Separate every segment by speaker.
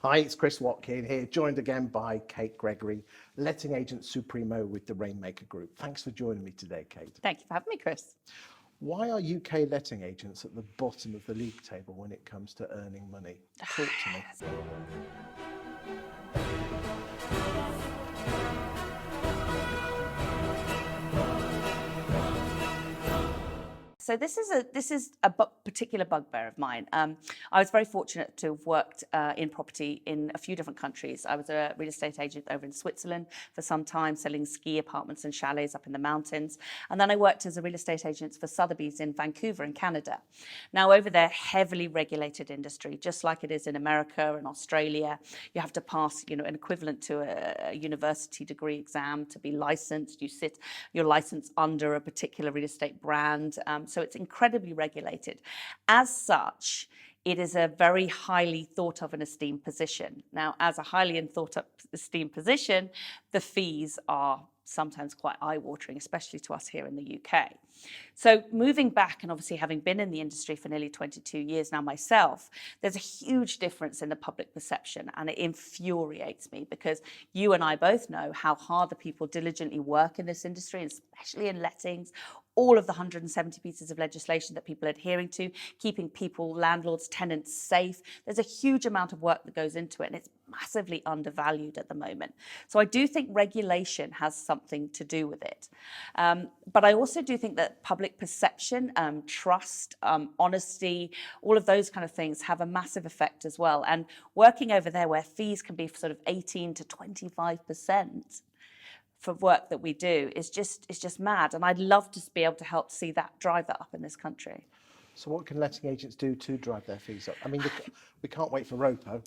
Speaker 1: Hi, it's Chris Watkin here, joined again by Kate Gregory, letting agent supremo with the Rainmaker Group. Thanks for joining me today, Kate.
Speaker 2: Thank you for having me, Chris.
Speaker 1: Why are UK letting agents at the bottom of the league table when it comes to earning money? Talk to me.
Speaker 2: So this is a particular bugbear of mine. I was very fortunate to have worked in property in a few different countries. I was a real estate agent over in Switzerland for some time, selling ski apartments and chalets up in the mountains. And then I worked as a real estate agent for Sotheby's in Vancouver in Canada. Now over there, heavily regulated industry, just like it is in America and Australia. You have to pass, an equivalent to a university degree exam to be licensed. You sit your license under a particular real estate brand. So it's incredibly regulated. As such, it is a very highly thought of and esteemed position. Now, as a highly thought of esteemed position, the fees are sometimes quite eye-watering, especially to us here in the UK. So moving back, and obviously having been in the industry for nearly 22 years now myself, there's a huge difference in the public perception, and it infuriates me because you and I both know how hard the people diligently work in this industry, and especially in lettings, all of the 170 pieces of legislation that people are adhering to, keeping people, landlords, tenants safe. There's a huge amount of work that goes into it, and it's massively undervalued at the moment. So I do think regulation has something to do with it. But I also do think that public perception, trust, honesty, all of those kind of things have a massive effect as well. And working over there where fees can be sort of 18 to 25%, for work that we do is just mad, and I'd love to be able to help see that, drive that up in this country.
Speaker 1: So what can letting agents do to drive their fees up? I mean, we can't wait for ROPA,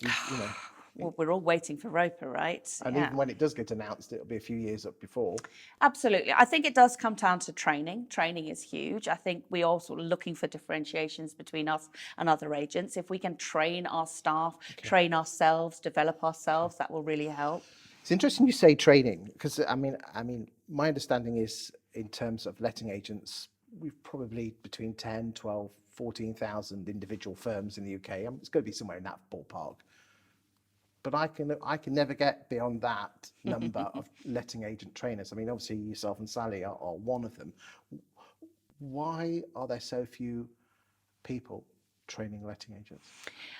Speaker 2: Well, we're all waiting for ROPA, right?
Speaker 1: And even when it does get announced, it'll be a few years up before.
Speaker 2: Absolutely. I think it does come down to training. Training is huge. I think we are sort of looking for differentiations between us and other agents. If we can train our staff, train ourselves, develop ourselves, that will really help.
Speaker 1: It's interesting you say training, because I mean, my understanding is in terms of letting agents, we've probably between 10, 12, 14,000 individual firms in the UK. It's going to be somewhere in that ballpark. But I can never get beyond that number of letting agent trainers. I mean, obviously yourself and Sally are one of them. Why are there so few people training letting agents?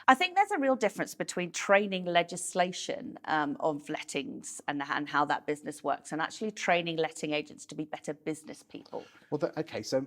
Speaker 2: I think there's a real difference between training legislation of lettings and how that business works, and actually training letting agents to be better business people.
Speaker 1: Well, so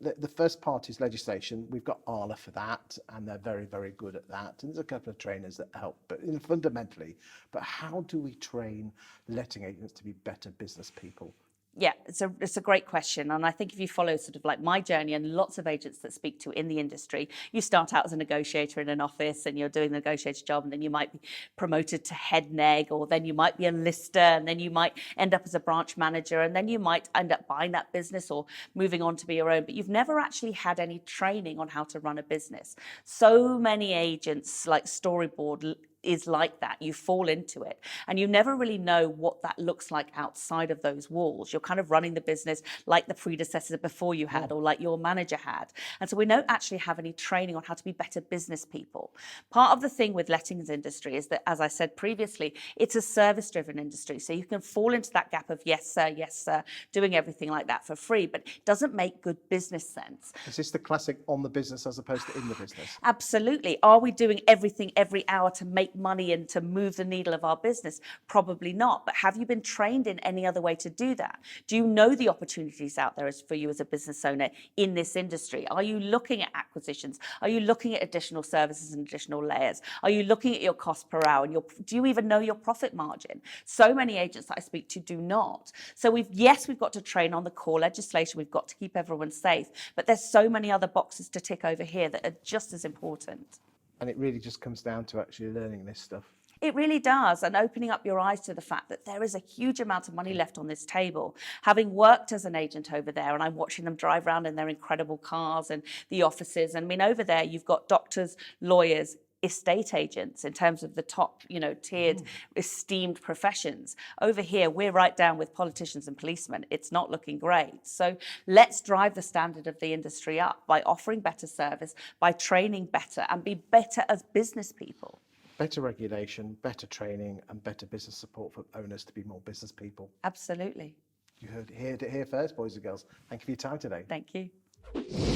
Speaker 1: the first part is legislation. We've got Arla for that, and they're very, very good at that. And there's a couple of trainers that help, but fundamentally, how do we train letting agents to be better business people?
Speaker 2: Yeah, it's a great question. And I think if you follow sort of like my journey and lots of agents that speak to in the industry, you start out as a negotiator in an office and you're doing the negotiator job, and then you might be promoted to head neg, or then you might be a lister, and then you might end up as a branch manager, and then you might end up buying that business or moving on to be your own. But you've never actually had any training on how to run a business. So many agents, like Storyboard, is like that. You fall into it and you never really know what that looks like outside of those walls. You're kind of running the business like the predecessor before you had, or like your manager had. And so we don't actually have any training on how to be better business people. Part of the thing with lettings industry is that, as I said previously, it's a service-driven industry. So you can fall into that gap of yes, sir, doing everything like that for free, but it doesn't make good business sense.
Speaker 1: Is this the classic on the business as opposed to in the business?
Speaker 2: Absolutely. Are we doing everything every hour to make money and to move the needle of our business? Probably not. But have you been trained in any other way to do that? Do you know the opportunities out there for you as a business owner in this industry? Are you looking at acquisitions? Are you looking at additional services and additional layers? Are you looking at your cost per hour? And do you even know your profit margin? So many agents that I speak to do not. So we've got to train on the core legislation. We've got to keep everyone safe. But there's so many other boxes to tick over here that are just as important.
Speaker 1: And it really just comes down to actually learning this stuff.
Speaker 2: It really does, and opening up your eyes to the fact that there is a huge amount of money left on this table. Having worked as an agent over there, and I'm watching them drive around in their incredible cars and the offices. I mean, over there, you've got doctors, lawyers, estate agents in terms of the top, tiered, esteemed professions. Over here, we're right down with politicians and policemen. It's not looking great. So let's drive the standard of the industry up by offering better service, by training better, and be better as business people.
Speaker 1: better regulation, better training, and better business support for owners to be more business people.
Speaker 2: Absolutely.
Speaker 1: You heard it here first, boys and girls. Thank you for your time today.
Speaker 2: Thank you.